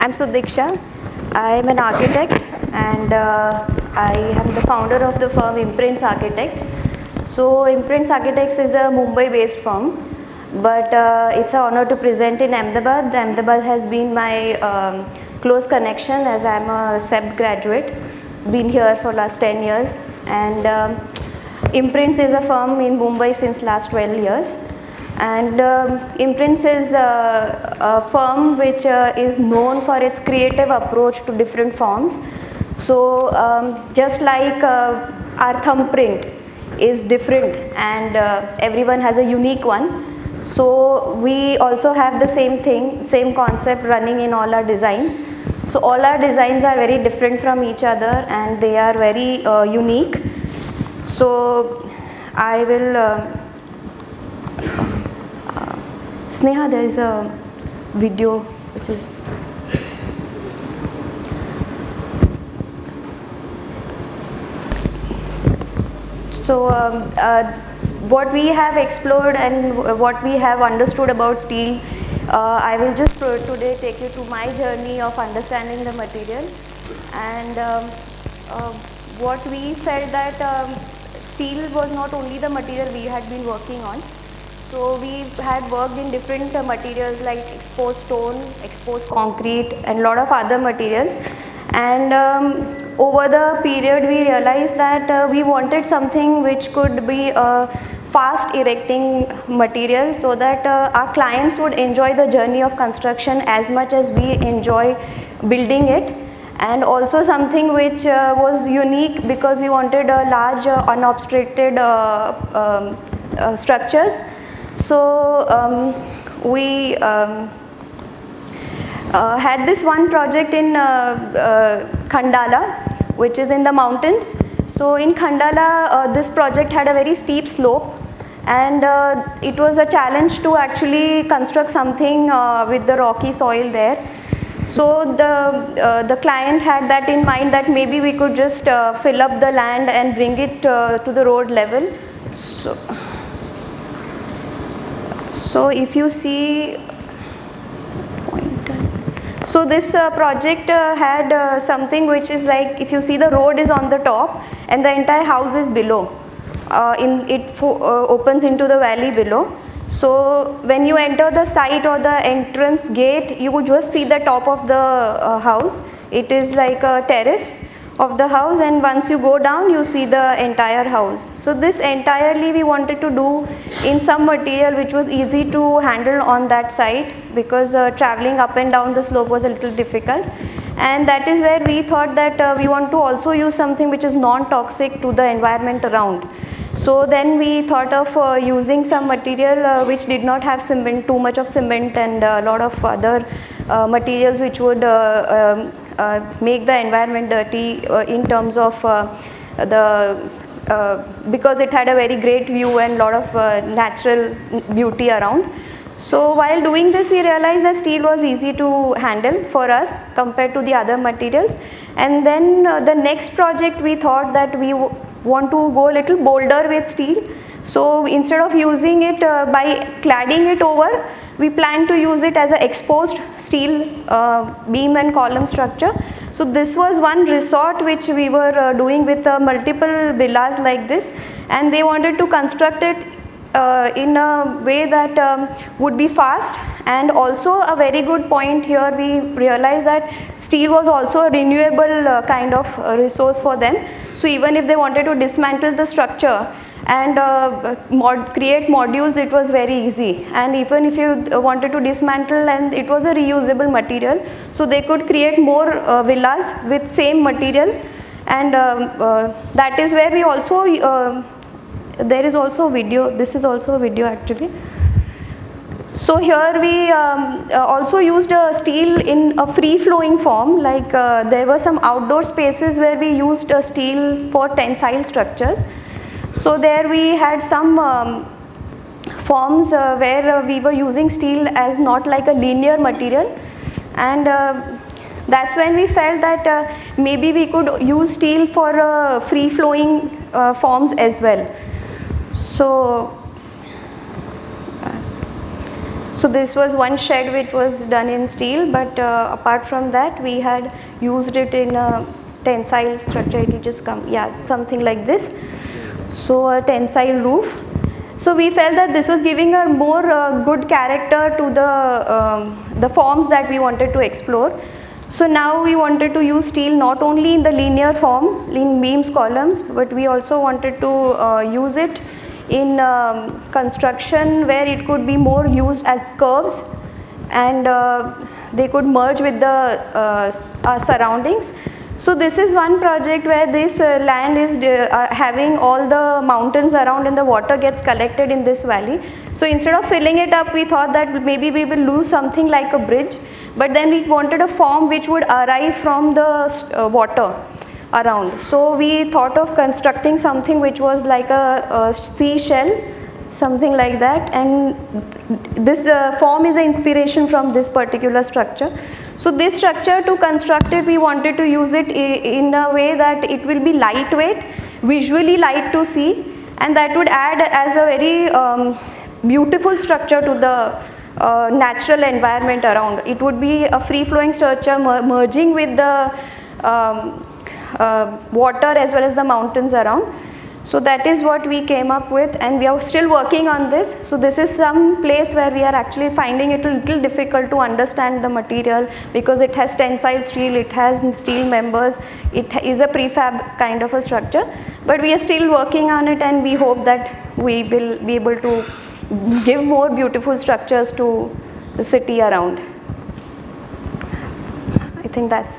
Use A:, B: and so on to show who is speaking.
A: I'm Sudiksha. I am an architect and I am the founder of the firm Imprints Architects. So Imprints Architects is a Mumbai-based firm, but it's an honor to present in Ahmedabad. Ahmedabad has been my close connection as I'm a SEB graduate, been here for last 10 years, and Imprints is a firm in Mumbai since last 12 years. And Imprints is a firm which is known for its creative approach to different forms. So just like our thumbprint is different and everyone has a unique one, so we also have the same thing, same concept running in all our designs. So all our designs are very different from each other and they are very unique. So I will Sneha, there is a video which is so what we have explored and what we have understood about steel. I will just today take you to my journey of understanding the material, and what we felt that steel was not only the material we had been working on. So we had worked in different materials like exposed stone, exposed concrete and a lot of other materials, and over the period we realized that we wanted something which could be a fast erecting material so that our clients would enjoy the journey of construction as much as we enjoy building it, and also something which was unique because we wanted a large unobstructed structures. So we had this one project in Khandala, which is in the mountains. So in Khandala, this project had a very steep slope, and it was a challenge to actually construct something with the rocky soil there. So the client had that in mind that maybe we could just fill up the land and bring it to the road level. So if you see, so this project had something which is like, if you see, the road is on the top and the entire house is below. Opens into the valley below. So when you enter the site or the entrance gate, you would just see the top of the house. It is like a terrace of the house, and once you go down you see the entire house. So this entirely we wanted to do in some material which was easy to handle on that site, because traveling up and down the slope was a little difficult, and that is where we thought that we want to also use something which is non-toxic to the environment around. So then we thought of using some material which did not have cement, too much of cement and a lot of other materials which would make the environment dirty in terms of because it had a very great view and lot of natural beauty around. So while doing this, we realized that steel was easy to handle for us compared to the other materials, and then the next project we thought that we want to go a little bolder with steel. So instead of using it by cladding it over, we plan to use it as an exposed steel beam and column structure. So this was one resort which we were doing with multiple villas like this, and they wanted to construct it in a way that would be fast. And also a very good point here, we realized that steel was also a renewable kind of resource for them. So even if they wanted to dismantle the structure and create modules, it was very easy. And even if you wanted to dismantle, and it was a reusable material, so they could create more villas with same material. And that is where we also there is also video. This is also a video actually. So here we also used steel in a free flowing form, like there were some outdoor spaces where we used steel for tensile structures. So there we had some forms where we were using steel as not like a linear material, and that's when we felt that maybe we could use steel for free flowing forms as well. So So this was one shed which was done in steel, but apart from that we had used it in a tensile structure. It will just come, yeah, something like this. So a tensile roof. So we felt that this was giving a more good character to the forms that we wanted to explore. So now we wanted to use steel not only in the linear form, in beams, columns, but we also wanted to use it in construction where it could be more used as curves, and they could merge with the surroundings. So this is one project where this land is having all the mountains around and the water gets collected in this valley. So instead of filling it up, we thought that maybe we will lose something like a bridge, but then we wanted a form which would arrive from the water around. So we thought of constructing something which was like a seashell, something like that, and this form is an inspiration from this particular structure. So this structure, to construct it, we wanted to use it in a way that it will be lightweight, visually light to see, and that would add as a very beautiful structure to the natural environment around. It would be a free flowing structure merging with the water as well as the mountains around. So that is what we came up with, and we are still working on this. So this is some place where we are actually finding it a little difficult to understand the material, because it has tensile steel, it has steel members, it is a prefab kind of a structure, but we are still working on it, and we hope that we will be able to give more beautiful structures to the city around. I think that's